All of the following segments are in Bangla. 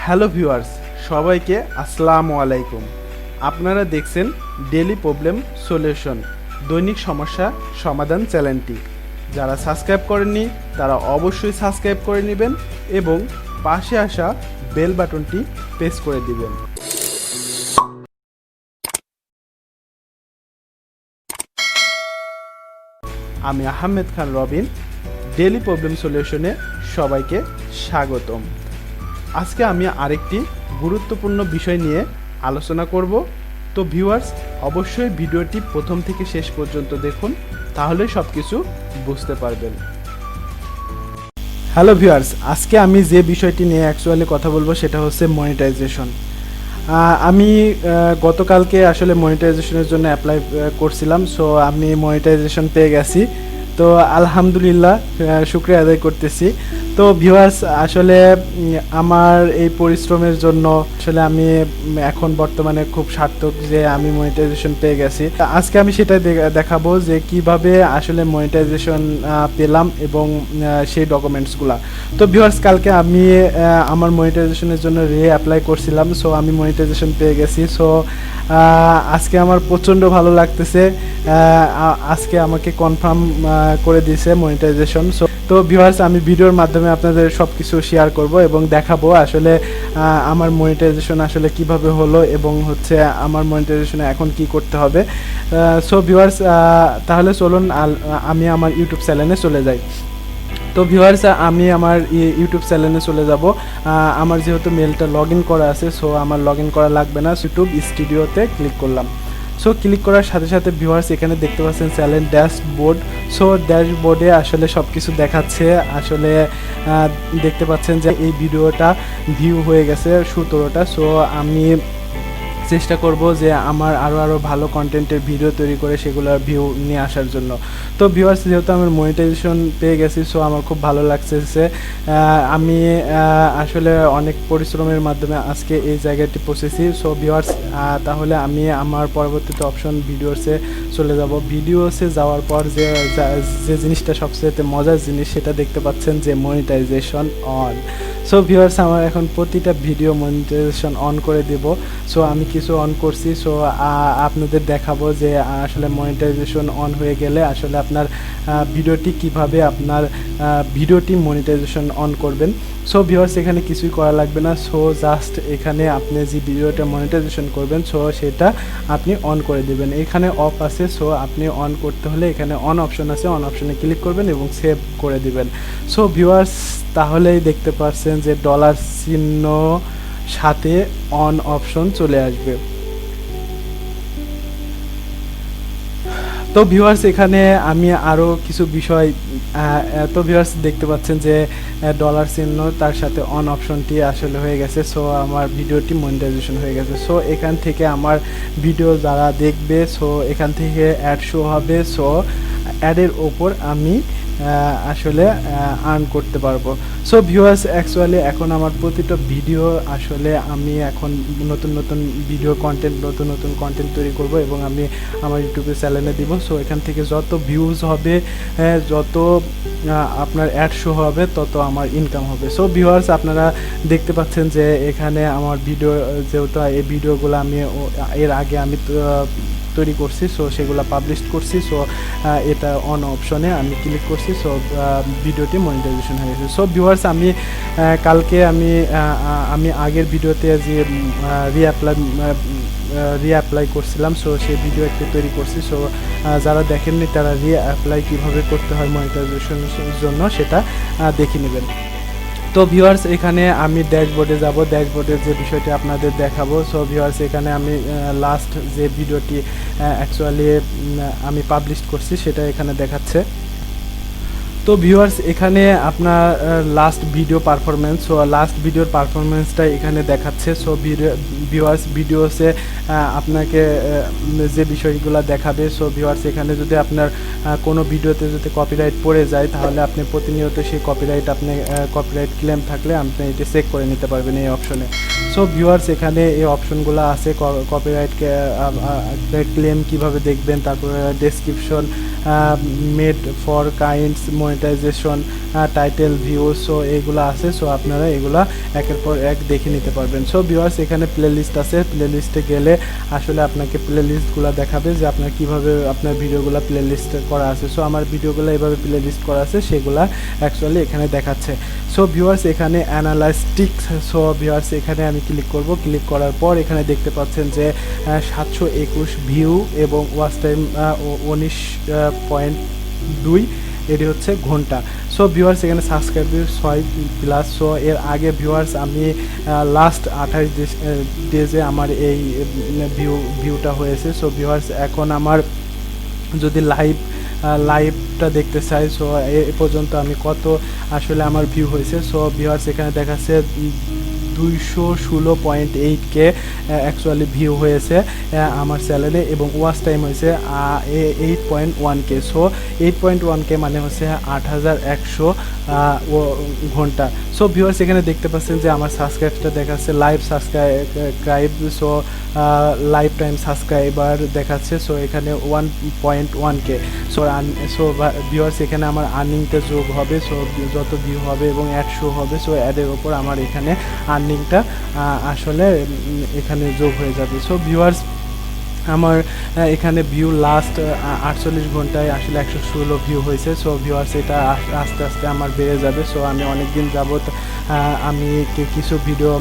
হ্যালো ভিউয়ার্স, সবাইকে আসসালামু আলাইকুম। আপনারা দেখছেন ডেইলি প্রবলেম সলিউশন, দৈনিক সমস্যা সমাধান চ্যানেলটি। যারা সাবস্ক্রাইব করেননি তারা অবশ্যই সাবস্ক্রাইব করে নেবেন এবং পাশে আসা বেল বাটনটি প্রেস করে দিবেন। আমি আহমেদ খান রবিন, ডেইলি প্রবলেম সলিউশনে সবাইকে স্বাগতম। আজকে আমি আরেকটি গুরুত্বপূর্ণ বিষয় নিয়ে আলোচনা করব। তো ভিউয়ার্স, অবশ্যই ভিডিওটি প্রথম থেকে শেষ পর্যন্ত দেখুন, তাহলে সব কিছু বুঝতে পারবেন। হ্যালো ভিউয়ার্স, আজকে আমি যে বিষয়টি নিয়ে অ্যাকচুয়ালি কথা বলবো সেটা হচ্ছে মনিটাইজেশন। আমি গতকালকে আসলে মনিটাইজেশনের জন্য অ্যাপ্লাই করছিলাম, সো আমি মনিটাইজেশন পেয়ে গেছি। তো আলহামদুলিল্লাহ, শুকরিয়া আদায় করতেছি। তো ভিউয়ার্স, আসলে আমার এই পরিশ্রমের জন্য আসলে আমি এখন বর্তমানে খুব সার্থক যে আমি মনিটাইজেশন পেয়ে গেছি। আজকে আমি সেটা দেখাবো যে কিভাবে আসলে মনিটাইজেশন পেলাম এবং সেই ডকুমেন্টসগুলো। তো ভিউয়ার্স, কালকে আমি আমার মনিটাইজেশনের জন্য অ্যাপ্লাই করছিলাম, সো আমি মনিটাইজেশন পেয়ে গেছি। সো আজকে আমার প্রচণ্ড ভালো লাগতেছে। আজকে আমাকে কনফার্ম করে দিয়েছে মনিটাইজেশন। তো ভিউয়ার্স, আমি ভিডিওর মাধ্যমে আপনাদের সব কিছু শেয়ার করব এবং দেখাবো আসলে আমার মনিটাইজেশন আসলে কিভাবে হলো এবং হচ্ছে আমার মনিটাইজেশনে এখন কি করতে হবে। সো ভিউয়ার্স, তাহলে চলুন আমি আমার ইউটিউব চ্যানেলে চলে যাই। তো ভিউয়ার্স, আমি আমার ইউটিউব চ্যানেলে চলে যাব। আমার যেহেতু মেলটা লগ ইন করা আছে, সো আমার লগ ইন করা লাগবে না। ইউটিউব স্টুডিওতে ক্লিক করলাম। সো ক্লিক করার সাথে সাথে ভিউয়ার্স, এখানে দেখতে পাচ্ছেন চ্যানেল ড্যাশবোর্ড। সো ড্যাশবোর্ডে আসলে সব কিছু দেখাচ্ছে। আসলে দেখতে পাচ্ছেন যে এই ভিডিওটা ভিউ হয়ে গেছে 17টা। সো আমি চেষ্টা করব যে আমার আরও ভালো কন্টেন্টের ভিডিও তৈরি করে সেগুলোর ভিউ নিয়ে আসার জন্য। তো ভিউয়ার্স, যেহেতু আমার মনিটাইজেশন পেয়ে গেছি, সো আমার খুব ভালো লাগছে। আমি আসলে অনেক পরিশ্রমের মাধ্যমে আজকে এই জায়গাটি পৌঁছেছি। সো ভিউয়ার্স, তাহলে আমি আমার পরবর্তীতে অপশন ভিডিওসে চলে যাব। ভিডিওসে যাওয়ার পর যে জিনিসটা সবচেয়ে মজার জিনিস সেটা দেখতে পাচ্ছেন যে মনিটাইজেশন অন। সো ভিউয়ার্স, আমার এখন প্রতিটা ভিডিও মনিটাইজেশন অন করে দেব। সো আমি কিছু অন করছি। সো আপনাদের দেখাবো যে আসলে মনিটাইজেশন অন হয়ে গেলে আসলে আপনার ভিডিওটি কিভাবে আপনার ভিডিওটি মনিটাইজেশন অন করবেন। সো ভিউয়ার্স, এখানে কিছুই করা লাগবে না। সো জাস্ট এখানে আপনি যে ভিডিওটা মনিটাইজেশন করবেন, সো সেটা আপনি অন করে দেবেন। এখানে অফ আছে, সো আপনি অন করতে হলে এখানে অন অপশন আছে, অন অপশনে ক্লিক করবেন এবং সেভ করে দিবেন। সো ভিউয়ার্স, তাহলেই দেখতে পাচ্ছেন যে ডলার চিহ্ন সাথে অন অপশন চলে আসবে। তো ভিউয়ার্স, এখানে আমি আরও কিছু বিষয় তো ভিউয়ার্স দেখতে পাচ্ছেন যে ডলার চিহ্ন তার সাথে অন অপশনটি আসলে হয়ে গেছে। সো আমার ভিডিওটি মনিটাইজেশন হয়ে গেছে। সো এখান থেকে আমার ভিডিও যারা দেখবে, সো এখান থেকে অ্যাড শো হবে। সো অ্যাডের ওপর আমি আসলে আর্ন করতে পারবো। সো ভিউয়ার্স, অ্যাকচুয়ালি এখন আমার প্রতিটা ভিডিও আসলে আমি এখন নতুন নতুন ভিডিও কন্টেন্ট নতুন কন্টেন্ট তৈরি করব এবং আমি আমার ইউটিউবে চ্যানেলে দিব। সো এখান থেকে যত ভিউজ হবে, যত আপনার অ্যাড শো হবে, তত আমার ইনকাম হবে। সো ভিউয়ার্স, আপনারা দেখতে পাচ্ছেন যে এখানে আমার ভিডিও, যেহেতু এই ভিডিওগুলো আমি এর আগে আমি তৈরি করছি, সো সেগুলো পাবলিশ করছি। সো এটা অন অপশনে আমি ক্লিক করছি। সো ভিডিওটি মনিটাইজেশন হয়ে গেছে। সো ভিউয়ার্স, আমি কালকে আমি আগের ভিডিওতে যে রিঅ্যাপ্লাই করছিলাম, সো সেই ভিডিও একটু তৈরি করছি। সো যারা দেখেননি তারা রিঅ্যাপ্লাই কীভাবে করতে হয় মনিটাইজেশনের জন্য সেটা দেখে নেবেন। তো ভিউয়ার্স, এখানে আমি ড্যাশবোর্ডে যাব, ড্যাশবোর্ডের যে বিষয়টি আপনাদের দেখাবো। সো ভিউয়ার্স, এখানে আমি লাস্ট যে ভিডিওটি অ্যাকচুয়ালি আমি পাবলিশ করছি সেটা এখানে দেখাচ্ছে। তো ভিউয়ার্স, এখানে আপনার last video performance, so last ভিডিওর পারফরমেন্সটা এখানে দেখাচ্ছে। সো ভিউয়ার্স, ভিডিওসে আপনাকে যে বিষয়গুলো দেখাবে। সো ভিউয়ার্স, এখানে যদি আপনার কোনো ভিডিওতে যদি কপিরাইট পড়ে যায়, তাহলে আপনি প্রতিনিয়ত সেই কপিরাইট ক্লেম থাকলে আপনি এটা চেক করে নিতে পারবেন এই অপশনে। সো সো ভিউয়ার্স এখানে এই অপশনগুলো আছে, কপিরাইট ক্লেম কিভাবে দেখবেন, তারপরে description, made for kinds, monetization, title, view, so এইগুলো আছে। সো আপনারা এগুলা একের পর এক দেখে নিতে পারবেন। সো ভিউয়ার্স এখানে প্লেলিস্ট আছে, প্লেলিস্টে গেলে আসলে আপনাকে প্লেলিস্টগুলো দেখাবে যে আপনার কিভাবে আপনার ভিডিওগুলো প্লেলিস্ট করা আছে। সো আমার ভিডিওগুলো এভাবে প্লেলিস্ট করা আছে, সেগুলা অ্যাকচুয়ালি এখানে দেখাচ্ছে। সো ভিউয়ার্স এখানে অ্যানালাইস্টিক্স, সো ভিউয়ার্স এখানে আমি ক্লিক করব। ক্লিক করার পর এখানে দেখতে পাচ্ছেন যে 721 ভিউ এবং ওয়াচ টাইম 19.2, এটি হচ্ছে ঘন্টা। সো ভিউয়ার্স এখানে সাবস্ক্রাইবার 6+। সো এর আগে ভিউয়ার্স আমি লাস্ট 28 ডেজে আমার এই ভিউটা হয়েছে। সো ভিউয়ার্স এখন আমার যদি লাইভটা দেখতে চাই, সো এ পর্যন্ত আমি কত আসলে আমার ভিউ হয়েছে। সো ভিউয়ার্স এখানে দেখাচ্ছে 216.8K অ্যাকচুয়ালি ভিউ হয়েছে আমার চ্যানেলে, এবং ওয়াচ টাইম হয়েছে 8.1K। সো 8.1K মানে হচ্ছে 8100 ঘন্টা। সো ভিউয়ার্স এখানে দেখতে পাচ্ছেন যে আমার সাবস্ক্রাইবটা দেখাচ্ছে live subscribe, so life time subscriber দেখাচ্ছে। সো এখানে 1.1K। সো ভিউয়ার্স এখানে আমার আর্নিংটা যোগ হবে। সো যত ভিউ হবে এবং অ্যাড শো হবে, সো অ্যাডের ওপর আমার এখানে আর্নিংটা আসলে এখানে যোগ হয়ে যাবে। সো ভিউয়ার্স আমার এখানে ভিউ লাস্ট 48 ঘন্টায় আসলে 116 ভিউ হয়েছে। সো ভিউয়ার্স এটা আস্তে আস্তে আমার বেড়ে যাবে। সো আমি অনেক দিন যাবত আমি কিছু ভিডিও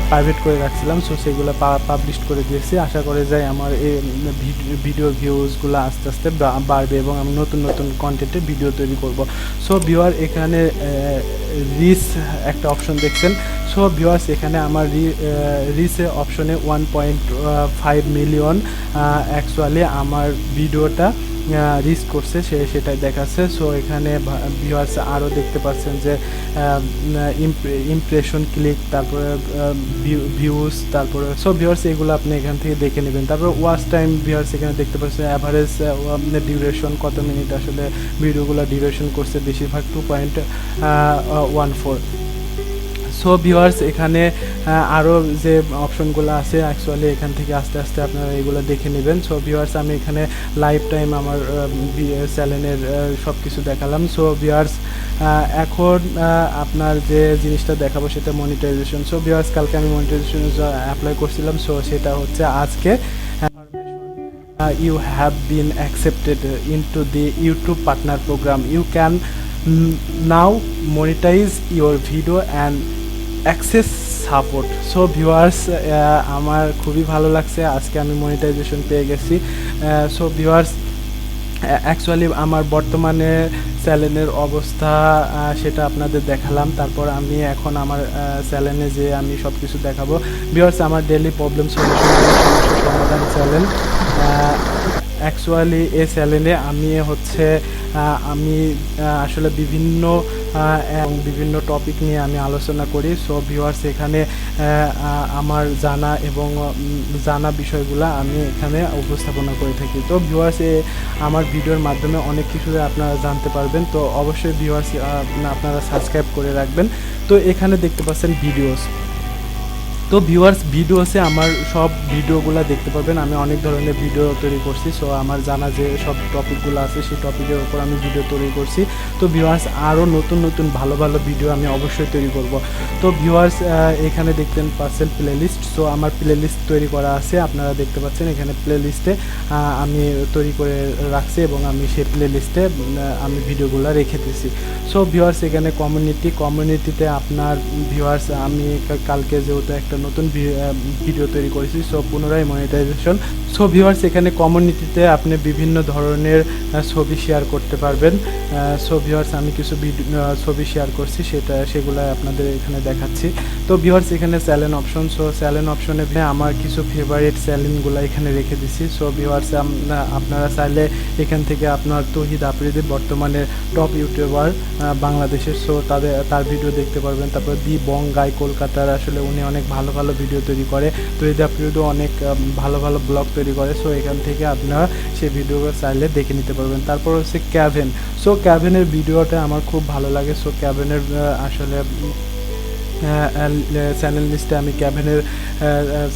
প্রাইভেট করে রাখছিলাম, সো সেগুলো পাবলিশ করে দিয়েছি। আশা করে যাই আমার এই ভিডিও ভিউজগুলো আস্তে আস্তে বাড়বে এবং আমি নতুন নতুন কন্টেন্টের ভিডিও তৈরি করব। সো ভিউয়ার এখানে রিচ একটা অপশন দেখছেন। সো ভিউয়ার্স এখানে আমার রিচে অপশনে 1.5 মিলিয়ন অ্যাকচুয়ালি আমার ভিডিওটা রিচ করছে, সেটাই দেখাচ্ছে। সো এখানে ভিউয়ার্স আরও দেখতে পাচ্ছেন যে ইমপ্রেশন, ক্লিক, তারপরে ভিউজ, তারপরে সো ভিউয়ার্স এগুলো আপনি এখান থেকে দেখে নেবেন। তারপরে ওয়াচ টাইম ভিউয়ার্স এখানে দেখতে পাচ্ছেন অ্যাভারেজ ডিউরেশন কত মিনিট আসলে ভিডিওগুলো ডিউরেশন করছে, বেশিরভাগ 2.14। সো ভিউয়ার্স এখানে আরও যে অপশনগুলো আছে অ্যাকচুয়ালি এখান থেকে আস্তে আস্তে আপনারা এগুলো দেখে নেবেন। সো ভিউয়ার্স আমি এখানে লাইফ টাইম আমার চ্যানেলের সব কিছু দেখালাম। সো ভিউয়ার্স এখন আপনার যে জিনিসটা দেখাবো সেটা মনিটাইজেশন। সো ভিউয়ার্স কালকে আমি মনিটাইজেশন অ্যাপ্লাই করছিলাম, সো সেটা হচ্ছে আজকে you have been accepted into the YouTube partner program. You can now monetize your video and access support. So viewers আমার খুবই ভালো লাগছে, আজকে আমি মনিটাইজেশন পেয়ে গেছি। সো ভিউয়ার্স অ্যাকচুয়ালি আমার বর্তমানে চ্যানেলের অবস্থা সেটা আপনাদের দেখালাম। তারপর আমি এখন আমার চ্যানেলে যে আমি সব কিছু দেখাবো। ভিউয়ার্স আমার ডেইলি প্রবলেম সলিউশন সমাধান চ্যানেল, অ্যাকচুয়ালি এই চ্যানেলে আমি আসলে বিভিন্ন টপিক নিয়ে আমি আলোচনা করি। সো ভিউয়ার্স এখানে আমার জানা বিষয়গুলো আমি এখানে উপস্থাপনা করে থাকি। তো ভিউয়ার্স আমার ভিডিওর মাধ্যমে অনেক কিছু আপনারা জানতে পারবেন। তো অবশ্যই ভিউয়ার্স আপনারা সাবস্ক্রাইব করে রাখবেন। তো এখানে দেখতে পাচ্ছেন ভিডিওস। তো ভিউয়ার্স ভিডিওসে আমার সব ভিডিওগুলো দেখতে পাবেন। আমি অনেক ধরনের ভিডিও তৈরি করছি। সো আমার জানা যে সব টপিকগুলো আছে সেই টপিকের উপর আমি ভিডিও তৈরি করছি। তো ভিউয়ার্স আরও নতুন নতুন ভালো ভালো ভিডিও আমি অবশ্যই তৈরি করব। তো ভিউয়ার্স এখানে দেখতে পাচ্ছেন প্লেলিস্ট। সো আমার প্লেলিস্ট তৈরি করা আছে, আপনারা দেখতে পাচ্ছেন এখানে প্লেলিস্টে আমি তৈরি করে রাখছি এবং আমি সেই প্লেলিস্টে আমি ভিডিওগুলো রেখে দিয়েছি। সো ভিউয়ার্স এখানে কমিউনিটিতে আপনার ভিউয়ার্স আমি কালকে যেহেতু একটা নতুন ভিডিও তৈরি করেছি, সো পুনরায় মনিটাইজেশন। সো ভিউয়ার্স এখানে কমিউনিটিতে আপনি বিভিন্ন ধরনের ছবি শেয়ার করতে পারবেন। সো ভিউয়ার্স আমি কিছু ছবি শেয়ার করছি, সেগুলো আপনাদের এখানে দেখাচ্ছি। তো ভিউয়ার্স এখানে চ্যানেল অপশন। সো চ্যানেল অপশনে আমার কিছু ফেভারিট চ্যানেলগুলো এখানে রেখে দিছি। সো ভিউয়ার্স আপনারা চাইলে এখান থেকে আপনার তৌহিদ আফ্রিদি বর্তমানে টপ ইউটিউবার বাংলাদেশের, সো তার ভিডিও দেখতে পারবেন। তারপর দি বঙ্গাই কলকাতার, আসলে উনি অনেক ভালো ভালো ভিডিও তৈরি করে। তৌহিদ আফ্রিদিও অনেক ভালো ভালো ব্লগ তৈরি করে। সো এখান থেকে আপনারা সেই ভিডিওগুলো চাইলে দেখে নিতে পারবেন। তারপর হচ্ছে ক্যাভেন। সো ক্যাভেনের ভিডিওটা আমার খুব ভালো লাগে। সো ক্যাভেনের আসলে চ্যানেল লিস্টে আমি ক্যাভেনের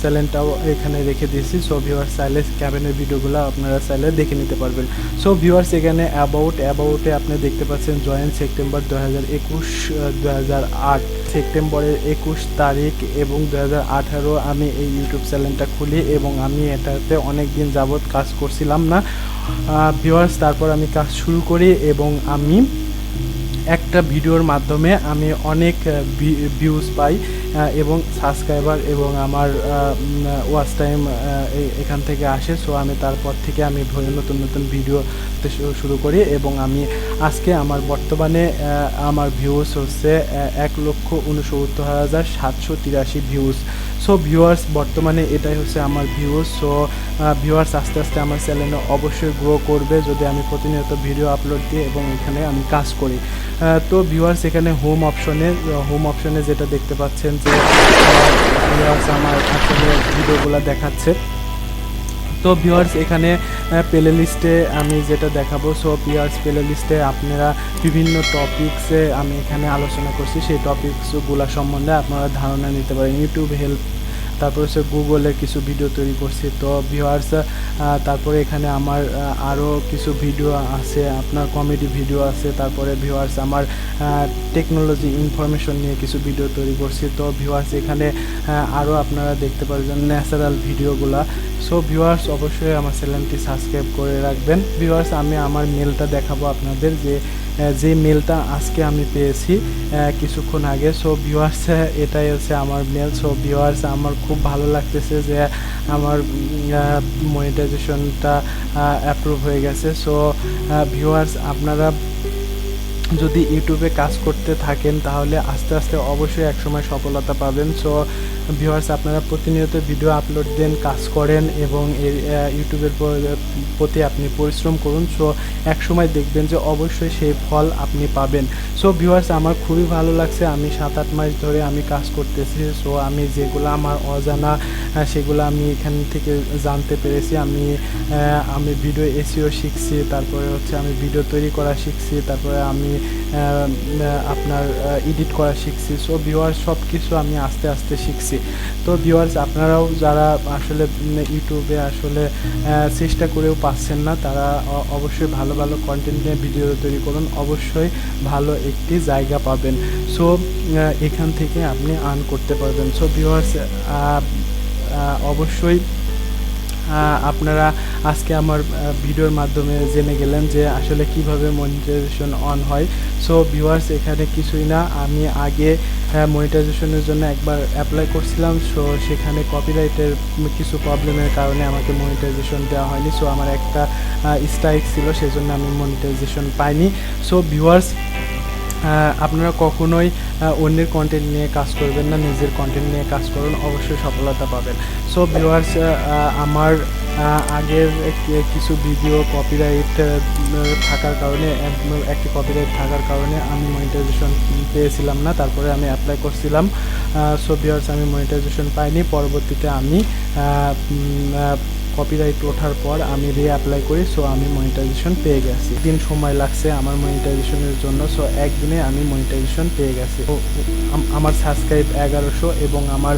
চ্যানেলটাও এখানে রেখে দিয়েছি। সো ভিউয়ার্স চাইলে ক্যাভেনের ভিডিওগুলো আপনারা চাইলে দেখে নিতে পারবেন। সো ভিউয়ার্স এখানে অ্যাবাউটে আপনি দেখতে পাচ্ছেন জয়েন সেপ্টেম্বর 2008 সেপ্টেম্বরের 21 তারিখ এবং 2018 আমি এই ইউটিউব চ্যানেলটা খুলি এবং আমি এটাতে অনেক দিন যাবৎ কাজ করছিলাম না ভিউয়ার্স। তারপর আমি কাজ শুরু করি এবং আমি একটা ভিডিওর মাধ্যমে আমি অনেক ভিউজ পাই এবং সাবস্ক্রাইবার এবং আমার ওয়াচ টাইম এখান থেকে আসে। সো আমি তারপর থেকে আমি নতুন নতুন ভিডিও শুরু করি এবং আমি আজকে আমার বর্তমানে আমার ভিউজ হচ্ছে 1,69,783 ভিউজ। সো ভিউয়ার্স বর্তমানে এটাই হচ্ছে আমার ভিউজ। সো ভিউয়ার্স আস্তে আস্তে আমার চ্যানেলে অবশ্যই গ্রো করবে যদি আমি প্রতিনিয়ত ভিডিও আপলোড দিই এবং এখানে আমি কাজ করি। তো ভিউয়ার্স এখানে হোম অপশনে যেটা দেখতে পাচ্ছেন যে ভিউয়ার্স আমার আসলে ভিডিওগুলো দেখাচ্ছে। তো ভিউয়ার্স এখানে প্লে লিস্টে আমি যেটা দেখাবো, সো ভিউয়ার্স প্লে লিস্টে আপনারা বিভিন্ন টপিকসে আমি এখানে আলোচনা করছি, সেই টপিকসগুলো সম্বন্ধে আপনারা ধারণা নিতে পারেন। ইউটিউব হেল্প, তারপর হচ্ছে গুগলের কিছু ভিডিও তৈরি করছি। তো ভিউয়ার্স তারপরে এখানে আমার আরও কিছু ভিডিও আছে, আপনার কমেডি ভিডিও আছে। তারপরে ভিউয়ার্স আমার টেকনোলজি ইনফরমেশন নিয়ে কিছু ভিডিও তৈরি করছি। তো ভিউয়ার্স এখানে আরও আপনারা দেখতে পারবেন ন্যাচারাল ভিডিওগুলা। সো ভিউয়ার্স অবশ্যই আমার চ্যানেলটি সাবস্ক্রাইব করে রাখবেন। ভিউয়ার্স আমি আমার মেলটা দেখাবো আপনাদের, যে মেলটা আজকে আমি পেয়েছি কিছুক্ষণ আগে। সো ভিউয়ার্স এটাই হচ্ছে আমার মেল। সো ভিউয়ার্স আমার খুব ভালো লাগতেছে যে আমার মনিটাইজেশনটা অ্যাপ্রুভ হয়ে গেছে। সো ভিউয়ার্স আপনারা যদি ইউটিউবে কাজ করতে থাকেন তাহলে আস্তে আস্তে অবশ্যই একসময় সফলতা পাবেন। সো ভিউয়ার্স আপনারা প্রতিনিয়ত ভিডিও আপলোড দেন, কাজ করেন এবং ইউটিউবের প্রতি আপনি পরিশ্রম করুন। সো একসময় দেখবেন যে অবশ্যই সেই ফল আপনি পাবেন। সো ভিউয়ার্স আমার খুবই ভালো লাগছে, আমি 7-8 মাস ধরে আমি কাজ করতেছি। সো আমি যেগুলো আমার অজানা সেগুলো আমি এখান থেকে জানতে পেরেছি। আমি ভিডিও এসইও শিখছি, তারপরে হচ্ছে আমি ভিডিও তৈরি করা শিখছি, তারপরে আমি আপনার এডিট করা শিখছি। সো ভিউয়ার্স সব কিছু আমি আস্তে আস্তে শিখছি। তো ভিউয়ার্স আপনারাও যারা আসলে ইউটিউবে আসলে চেষ্টা করেও পাচ্ছেন না, তারা অবশ্যই ভালো ভালো কন্টেন্ট নিয়ে ভিডিও তৈরি করুন, অবশ্যই ভালো একটি জায়গা পাবেন। সো এখান থেকে আপনি আর্ন করতে পারবেন। সো ভিউয়ার্স অবশ্যই আপনারা আজকে আমার ভিডিওর মাধ্যমে জেনে গেলেন যে আসলে কিভাবে মনিটাইজেশন অন হয়। সো ভিউয়ার্স এখানে কিছুই না, আমি আগে মনিটাইজেশনের জন্য একবার অ্যাপ্লাই করছিলাম। সো সেখানে কপিরাইটের কিছু প্রবলেমের কারণে আমাকে মনিটাইজেশন দেওয়া হয়নি। সো আমার একটা স্ট্রাইক ছিল, সেজন্য আমি মনিটাইজেশন পাইনি। সো ভিউয়ার্স আপনারা কখনোই অন্যের কন্টেন্ট নিয়ে কাজ করবেন না, নিজের কন্টেন্ট নিয়ে কাজ করুন, অবশ্যই সফলতা পাবেন। সো ভিউয়ার্স আমার আগের কিছু ভিডিও কপিরাইট থাকার কারণে একটি কপিরাইট থাকার কারণে আমি মনিটাইজেশন পেয়েছিলাম না, তারপরে আমি অ্যাপ্লাই করছিলাম। সো ভিউয়ার্স আমি মনিটাইজেশন পাইনি, পরবর্তীতে আমি কপিরাইট ওঠার পর আমি অ্যাপ্লাই করি। সো আমি মনিটাইজেশন পেয়ে গেছি। দিন সময় লাগছে আমার মনিটাইজেশনের জন্য। সো একদিনে আমি মনিটাইজেশন পেয়ে গেছি। আমার সাবস্ক্রাইব 1100 এবং আমার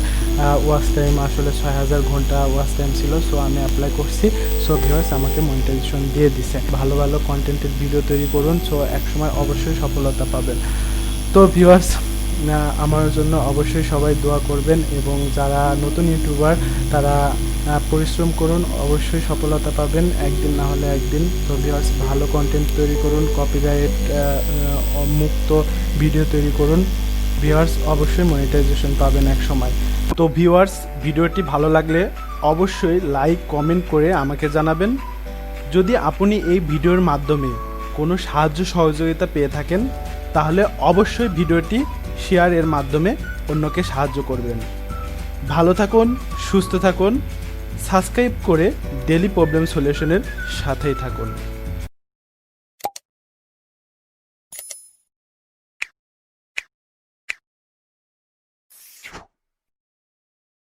ওয়াচ টাইম আসলে 6000 ঘন্টা ওয়াচ টাইম ছিল। সো আমি অ্যাপ্লাই করছি। সো ভিউয়ার্স আমাকে মনিটাইজেশন দিয়ে দিছে। ভালো ভালো কন্টেন্টের ভিডিও তৈরি করুন, সো একসময় অবশ্যই সফলতা পাবেন। তো ভিউয়ার্স আমার জন্য অবশ্যই সবাই দোয়া করবেন এবং যারা নতুন ইউটিউবার তারা পরিশ্রম করুন, অবশ্যই সফলতা পাবেন একদিন না হলে একদিন। তো ভিউয়ার্স ভালো কন্টেন্ট তৈরি করুন, কপিরাইট মুক্ত ভিডিও তৈরি করুন, ভিউয়ার্স অবশ্যই মনিটাইজেশন পাবেন এক সময়। তো ভিউয়ার্স ভিডিওটি ভালো লাগলে অবশ্যই লাইক কমেন্ট করে আমাকে জানাবেন। যদি আপনি এই ভিডিওর মাধ্যমে কোনো সাহায্য সহযোগিতা পেয়ে থাকেন তাহলে অবশ্যই ভিডিওটি শেয়ারের মাধ্যমে অন্যকে সাহায্য করবেন। ভালো থাকুন, সুস্থ থাকুন, সাবস্ক্রাইব করে ডেইলি প্রবলেম সলিউশনের সাথেই থাকুন।